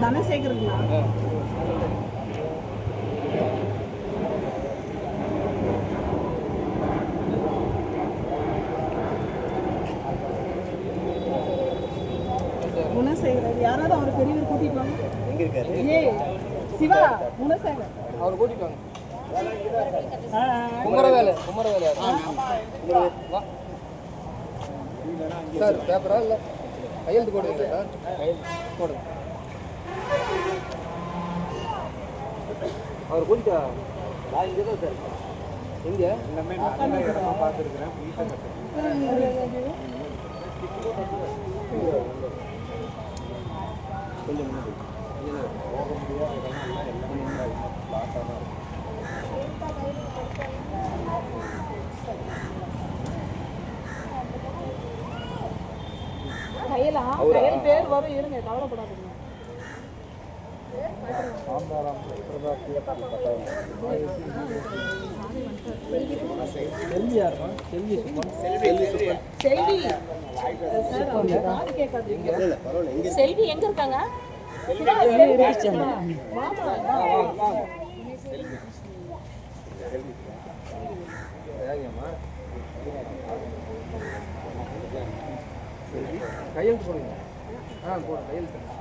தனசேகருங்களா? குணசேகர் யாராவது அவர் பெரியவர் கூட்டிட்டு வாங்க. எங்க இருக்காரு? ஏய் சிவா குணசேகர் அவர் கூட்டிட்டு வாங்க. குமரவேலு சார் பேப்பரா இல்லை கையெழுத்து போடுவீங்களா சார்? கையெழுத்து போடுங்க. அவர் கூட்டிட்டா நான் இங்கே தான் சார். எங்கே எல்லாமே நல்ல இடமா பார்த்துருக்குறேன். கொஞ்சம் முன்னாடி போக முடியாது. எல்லாமே லாட்டாக தான் இருக்கும். கையில் பேர் வரும், இருங்க கவலைப்படாதீங்க. செல்வி எங்க இருக்காங்க? கையெழுத்து போடுங்க. போடு கையெழுத்து போடுங்க.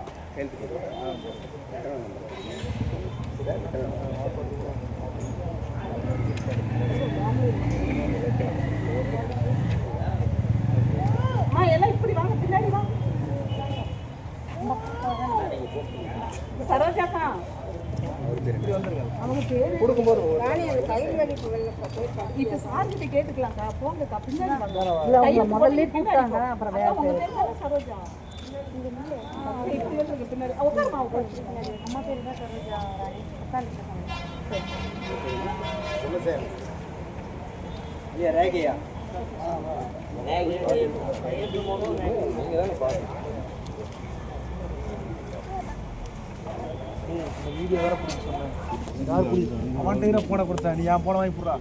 எல்லாம் இப்படி வாங்க, பின்னாடி வா. சரோஜாக்கா அவங்க பேரு கொடுக்கும்போது இப்ப சார்கிட்ட கேட்டுக்கலாம்க்கா. போங்கக்கா பின்னாடி முதல்ல கூப்பிட்டாங்க. அப்புறம் வேற சரோஜா பின்னாடி உட்காருமா, உட்காரு. அம்மா பேர் தான் சரோஜா. ரேகையா நீங்க தானே பாருங்க. வீடியோ வேற பிடிக்க சொன்னேன். அவன்கிட்ட போன கொடுத்தா நீ என் போன வாங்கி போடுறா.